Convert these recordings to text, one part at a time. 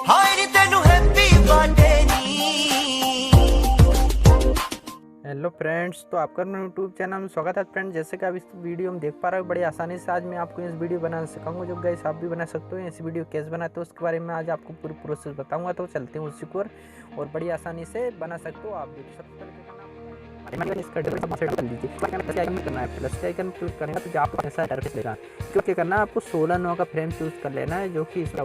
Hello friends, तो आपका मेरे यूट्यूब चैनल में स्वागत है फ्रेंड्स। जैसे कि आप इस वीडियो में देख पा रहे हो, बड़ी आसानी से आज मैं आपको इस वीडियो बनाना सिखाऊंगा जो गाइस आप भी बना सकते हो। ऐसी वीडियो कैसे बनाते हो उसके बारे में आज आपको पूरी प्रोसेस बताऊंगा। तो चलते हैं उसी को और बड़ी आसानी से बना सकते हो आप भी। सबसे पहले इसका कर लीजिए, करना है प्लस के आइकन क्लिक करेंगे तो आपको ऐसा इंटरफेस लेगा। क्योंकि करना है आपको 16 9 का फ्रेम चूज कर लेना है, जो कि इसका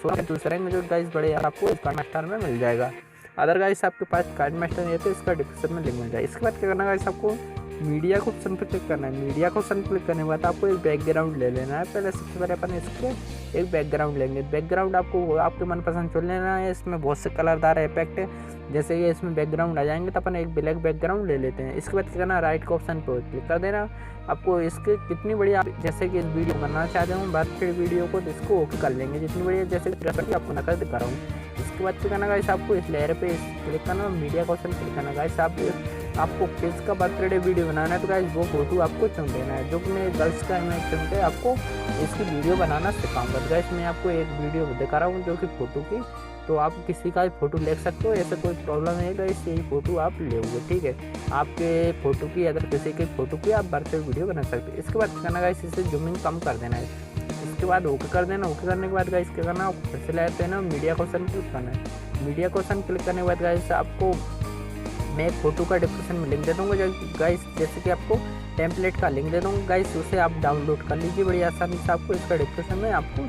16 चूज करेंगे जो गाइस बड़े आपको इस किनेमास्टर में मिल जाएगा। अदर गाइस आपके पास किनेमास्टर नहीं है तो इसका डिस्क्रिप्शन में लिंक मिल जाए। इसके बाद क्या करना है गाइस, आपको मीडिया को ऑप्शन पर क्लिक करना है। मीडिया को ऑप्शन क्लिक करने के बाद आपको एक बैकग्राउंड ले लेना है। पहले सबसे पहले अपन इसके एक बैकग्राउंड लेंगे। बैकग्राउंड आपको आपके मनपसंद चुन लेना है। इसमें बहुत से कलरदार इफेक्ट है, जैसे कि इसमें बैकग्राउंड आ जाएंगे तो अपन एक ब्लैक बैकग्राउंड ले लेते हैं। इसके बाद क्या करना, राइट के ऑप्शन पर क्लिक कर देना। आपको इसके कितनी बड़ी आप जैसे कि इस वीडियो बनाना चाहते हो बर्थडे वीडियो को, तो इसको ओके कर लेंगे जितनी बड़ी जैसे कि आपको नकल दिखा रहा हूँ। इसके बाद क्या करना गाइस, आपको इस लेयर पे क्लिक करना और मीडिया का ऑप्शन क्लिक करना। गाइस आपको किस का बर्थडे वीडियो बनाना है तो गाइस वो फोटो आपको चुन देना है। जो कि मैं गर्ल्स का इमेज चुन के आपको इसकी वीडियो बनाना सिखाऊंगा। तो गाइस मैं आपको एक वीडियो दिखा रहा हूँ जो कि फ़ोटो की, तो आप किसी का भी फ़ोटो ले सकते हो, ऐसा कोई प्रॉब्लम नहीं है गाइस। यही फ़ोटो आप लोगे, ठीक है। आपके फ़ोटो की अगर किसी के फ़ोटो की आप बर्थडे वीडियो बना सकते हो। इसके बाद क्या करना गाइस, इसे जूमिंग कम कर देना है। इसके बाद ओके कर देना। ओके करने के बाद गाइस क्या करना, आपको फिर से लेयर पे ना मीडिया का ऑप्शन क्लिक करना है। मीडिया का ऑप्शन क्लिक करने के बाद गाइस आपको मैं एक फ़ोटो का डिस्क्रिप्शन में लिंक दे दूँगा गाइस, जैसे कि आपको टेम्पलेट का लिंक दे दूँगा गाइस, उसे आप डाउनलोड कर लीजिए बड़ी आसानी से। आपको इसका डिस्क्रिप्शन में आपको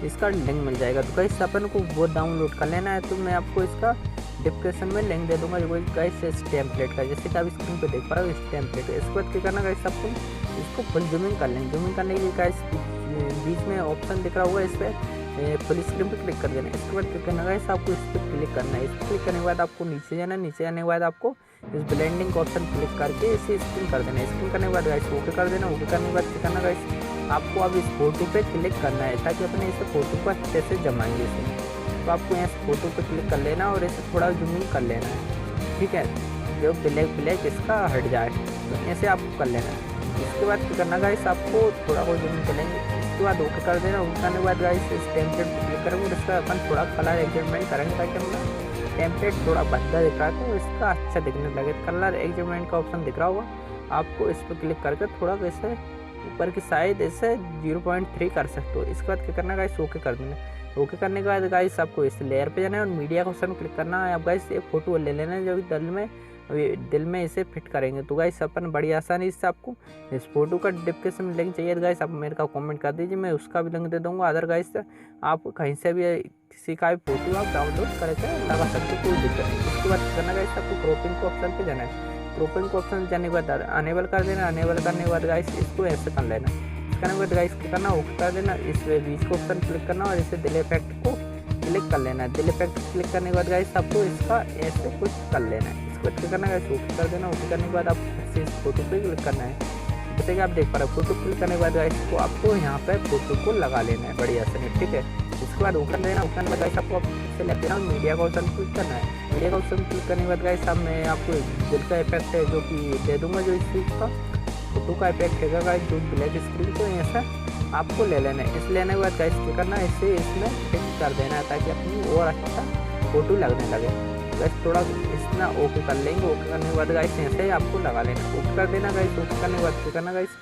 इसका लिंक मिल जाएगा। तो गाइस अपन को वो डाउनलोड कर लेना है। तो मैं आपको इसका डिस्क्रिप्शन में लिंक दे दूँगा जो गाइस इस टेम्पलेट का, जैसे कि आप स्क्रीन पे देख पा रहे हो इस टेम्पलेट। इसके बाद क्या करना गाइस, आपको इसको फुल जूमिंग कर लेंगे। जूमिंग करने के लिए गाइस बीच में ऑप्शन दिख रहा होगा, इस पर फुल स्क्रीन पे क्लिक कर देना है। इसके बाद क्या करना गाइस, आपको इस पर क्लिक करना है। इस पर क्लिक करने के बाद आपको नीचे जाना है। नीचे जाने के बाद आपको इस ब्लेंडिंग का ऑप्शन क्लिक करके इसे स्क्रीन कर देना है। स्क्रीन करने के बाद गाइस ओके कर देना। ओके करने के बाद क्या करना गाइस, आपको अब इस फोटो पे क्लिक करना है ताकि अपने इस फोटो को अच्छे से जमाएंगे इसे। तो आपको यहाँ से फोटो पे क्लिक कर लेना और इसे थोड़ा जूमिंग कर लेना है, ठीक है, जो ब्लैक इसका हट जाए, तो ऐसे आपको कर लेना है। इसके बाद क्या करना गाइस, आपको थोड़ा और जूमिंग करेंगे। इसके बाद ओके कर देना। ओके करने के बाद गाइस इस टेम्पलेट पर क्लिक करेंगे और इसका अपन थोड़ा कलर एडजस्टमेंट करेंगे ताकि हमारा टेम्पलेट थोड़ा भद्दा दिख रहा है तो इसका अच्छा दिखने लगे। कलर एडजस्टमेंट का ऑप्शन दिख रहा होगा, आपको इस पर क्लिक करके थोड़ा ऐसे ऊपर की साइड ऐसे 0.3 कर सकते हो। इसके बाद क्या करना गाइस, ओके कर देना। ओके करने के बाद गाइस आपको इस लेयर पे जाना है और मीडिया का ऑप्शन क्लिक करना है। अब गाइस एक फ़ोटो ले लेना है जो दिल में इसे फिट करेंगे। तो गाइस अपन बड़ी आसानी से आपको इस फोटो का डिस्क्रिप्शन में लिंक चाहिए तो गाइस आप मेरे का कमेंट कर दीजिए, मैं उसका भी लिंक दे दूँगा। अदर गाइस आप कहीं से भी किसी का भी फोटो आप डाउनलोड करके लगा सकते हो, कोई दिक्कत नहीं। उसके बाद करना गाइस, आपको क्रॉपिंग के ऑप्शन पे जाना है। क्रॉपिंग के ऑप्शन जाने के बाद अनेबल कर देना। अनेबल करने के बाद गाइस इसको ऐसे कर लेना। इसके करने के बाद गाइस क्या करना, ओके कर देना। इस बीच को ऑप्शन क्लिक करना और इसे दिल इफेक्ट को क्लिक कर लेना है। दिल इफेक्ट क्लिक करने के बाद गाइस आपको इसका ऐसे कुछ कर लेना है। इसके बाद क्या करना है, ओके कर देना। ओके करने के बाद आपको इस फोटो पे क्लिक करना है। जैसे कि आप देख पा रहे हो फोटो क्लिक करने के बाद गाइस को आपको यहाँ पे फोटो को लगा लेना है बड़ी आसानी, ठीक है। इसके बाद ओपन देना। ओपन के बाद गाइस आपको सेलेक्ट करना, मीडिया का ऑप्शन क्लिक करना है। मीडिया का ऑप्शन क्लिक करने के बाद गाइस अब मैं आपको दिल का इफेक्ट है जो कि दे दूंगा, जो इस चीज़ का फोटो का इफेक्ट है गाइस जो ब्लैक स्क्रीन को ऐसा आपको ले लेना है। इस लेने के बाद गाइस क्या करना है, इसे इसमें फिक्स कर देना है ताकि अपनी और अच्छा फोटो लगने लगे। गाइस थोड़ा इतना ओके कर लेंगे। ओके करने के बाद गाइस ऐसे ही आपको लगा लेना। ओके कर देना गाइस। ओके करने के बाद क्या करना गाइस,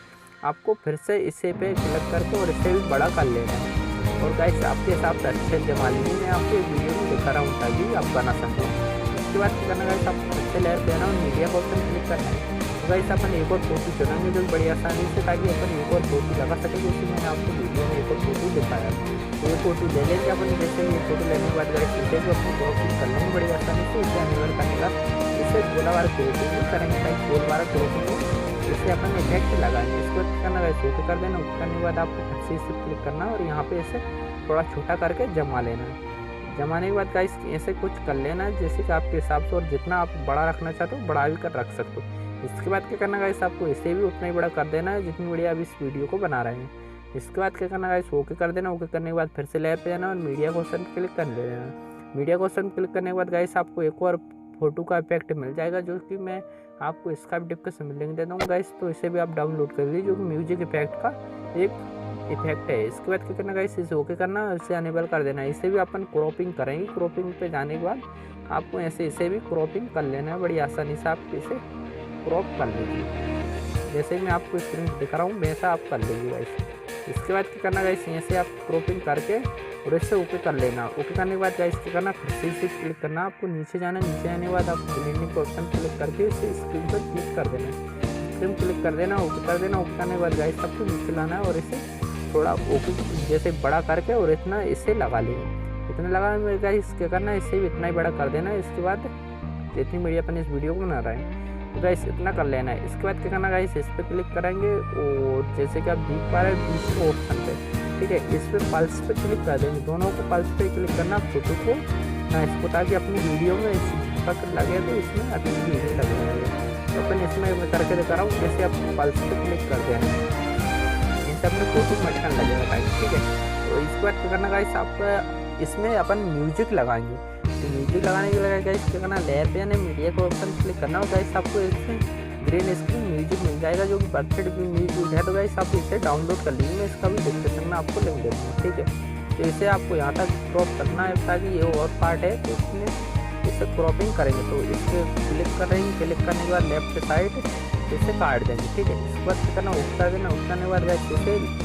आपको फिर से इसे पे क्लिक करके और इसे भी बड़ा कर लेना है। और गाइस आपके हिसाब से अच्छे जमा लीजिए, मैं आपको वीडियो में दिखा रहा हूँ ताकि आप बना सकते हो। उसके बाद क्या करना गाइस, आपको फिर से लेयर पे आना और मीडिया का ऑप्शन क्लिक करना है। तो गाइस अपन एक और फोटो चुनेंगे जो बड़ी आसानी से, ताकि अपन एक और फोटो लगा सकें, जैसे मैंने आपको वीडियो में एक और फोटो दिखाया। तो ये फोटो ले लेंगे अपन। जैसे ये फोटो लेने के बाद गाइस इसे भी अपनी क्रॉप कर लेंगे बड़ी आसानी से। इसे अनेबल करने का इसे गोला वाला क्रॉपिंग करेंगे ताकि गोल वाला क्रॉपिंग हो, इसे अपन इफेक्ट लगाएंगे। इसको करना गाइस ओके कर देना। ओके करने के बाद आपको फिर से इसे क्लिक करना और यहाँ पे इसे थोड़ा छोटा करके जमा लेना है। जमाने के बाद गाइस ऐसे कुछ कर लेना है जैसे कि आपके हिसाब से, और जितना आप बड़ा रखना चाहते हो बड़ा भी कर रख सकते हो। इसके बाद क्या करना गाइस, आपको इसे भी उतना ही बड़ा कर देना है जितनी बड़ी आप इस वीडियो को बना रहे हैं। इसके बाद क्या करना गाइस, ओके कर देना। ओके करने के बाद फिर से लेयर पे जाना और मीडिया का ऑप्शन क्लिक कर लेना। मीडिया का ऑप्शन क्लिक करने के बाद गाइस आपको एक और फोटो का इफेक्ट मिल जाएगा जो कि मैं आपको इसका भी डिस्क्रिप्शन में लिंक दे दूँगा गाइस, तो इसे भी आप डाउनलोड कर लीजिए, जो कि म्यूजिक इफेक्ट का एक इफेक्ट है। इसके बाद क्या करना गाइस, इसे ओके करना, इसे अनेबल कर देना। इसे भी अपन क्रॉपिंग करेंगे। क्रॉपिंग पे जाने के बाद आपको ऐसे इसे भी क्रॉपिंग कर लेना है। बड़ी आसानी से आप इसे क्रॉप कर लीजिए, जैसे मैं आपको स्क्रीन पर दिखा रहा हूँ वैसा आप कर लीजिए गाइस। इसके बाद क्या करना गाइस, ऐसे आप क्रॉपिंग करके और इससे ओके कर लेना। ओके करने के बाद गाइस क्या करना, फिर से क्लिक करना, आपको नीचे जाना। नीचे आने के बाद आप ब्लेंडिंग के ऑप्शन क्लिक करके इसे स्क्रीन पर क्लिक कर देना, स्क्रीन क्लिक कर देना, ओके कर देना। ओके करने के बाद गाइस आपको नीचे लाना है और इसे थोड़ा ओके जैसे बड़ा करके और इतना इसे लगा लेंगे। इतना लगाने में गाइस क्या करना है, इसे भी इतना ही बड़ा कर देना। इसके बाद जितनी मीडिया अपन इस वीडियो को बना रहे हैं तो गाइस इतना कर लेना है। इसके बाद क्या करना गाइस, इस पर क्लिक करेंगे और जैसे कि आप देख पा रहे हैं दूसरे ऑप्शन पे, ठीक है, इस पर पल्स पे क्लिक कर देंगे। दोनों को पल्स पे क्लिक करना, फोटो को ना इसको, ताकि अपनी वीडियो में पक लगे तो इसमें अच्छी वीडियो लगे। तो अपन इसमें मैं करके दिखा रहा हूँ, जैसे आप पल्स पे क्लिक कर देना, इनसे अपने फोटो में अच्छा लगेगा टाइम, ठीक है। तो इसके बाद क्या करना गाइस, आप इसमें अपन म्यूजिक लगाएंगे। तो म्यूजिक लगाने के लिए गाइस क्या करना, लेयर पे यानी मीडिया को ऑप्शन क्लिक करना और गाइस आपको इसमें ग्रीन स्क्रीन म्यूजिक मिल जाएगा जो कि बर्थडे म्यूजिक है। तो गाइस आप इसे डाउनलोड कर लीजिए, मैं इसका भी डिस्क्रिप्शन में आपको लिंक दे दूँगा, ठीक है। तो इसे आपको यहाँ तक क्रॉप करना है ताकि ये और पार्ट है तो इसमें इसे क्रॉपिंग करेंगे। तो इसके क्लिक करेंगे, क्लिक करने के बाद लेफ्ट साइड इसे काट देंगे, ठीक है। इसके बाद क्या करना, उठा देना, उठाने के बाद गाइस इसे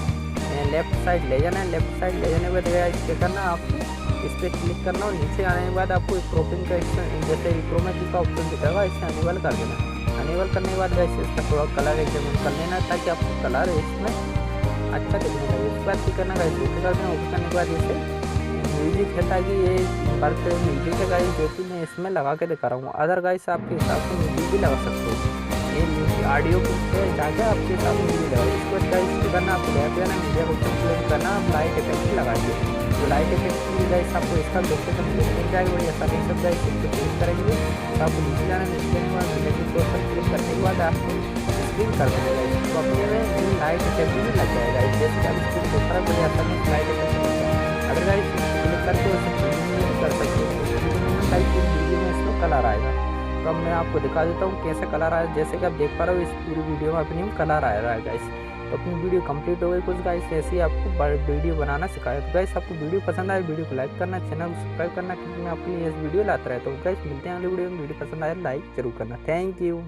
लेफ्ट साइड ले जाना है। लेफ्ट साइड ले जाने के बाद गाइस क्या करना, आपको इस पर क्लिक करना और नीचे आने के बाद आपको क्रॉपिंग का जैसे क्रोमेटिक का ऑप्शन दिखेगा, इसे अनेबल कर देना। अनेबल करने के बाद गाइस इसका थोड़ा कलर एडजस्टमेंट कर लेना ताकि आपको कलर इसमें अच्छा दिखने लगे। उसके बाद क्या करना गाइस, ओके कर देना। ओके करने के बाद इसे म्यूजिक है ताकि ये बर्थडे म्यूजिक है गाइस जो कि मैं इसमें लगा के दिखा रहा हूँ। अदर गाइस आपके हिसाब से म्यूजिक भी लगा सकते हो, ये म्यूजिक ऑडियो पे जाके आपके हिसाब से म्यूजिक लगाओ। इसके बाद गाइस क्या करना, आपको लेफ्ट जाना, मीडिया को क्लिक करना, आप लाइट इफेक्ट लगाइए। तो लाइट इफेक्ट भी गाइस आपको इसका डिस्क्रिप्शन मिल जाएगा, बड़ी आसानी से गाइस इस पर क्लिक करेंगे तो आपको नीचे जाना, नीचे के बाद नेगेटिव ऑप्शन क्लिक करने के बाद आपको स्क्रीन कर देगा गाइस। तो अपने में लाइट इफेक्ट भी लग जाएगा, जैसे आप स्क्रीन देख रहे हैं बड़ी आसानी से लाइट इफेक्ट लग जाएगा। अगर गाइस क्लिक करके उसे कर सकते हो टाइप वीडियो में इसमें कलर आएगा। तो अब मैं आपको दिखा देता हूँ कैसे कलर आया। जैसे कि आप देख पा रहे हो इस पूरी वीडियो में अपनी कलर आ रहा है गाइस। तो अपनी वीडियो कंप्लीट हो गई कुछ गाइस, ऐसे ही आपको वीडियो बनाना सिखाया। तो गाइस आपको वीडियो पसंद आए वीडियो को लाइक करना, चैनल को सब्सक्राइब करना, क्योंकि मैं अपनी इस वीडियो लाता रहता हूँ। गाइस मिलते हैं अगली वीडियो में। वीडियो पसंद आए लाइक जरूर करना। Thank you.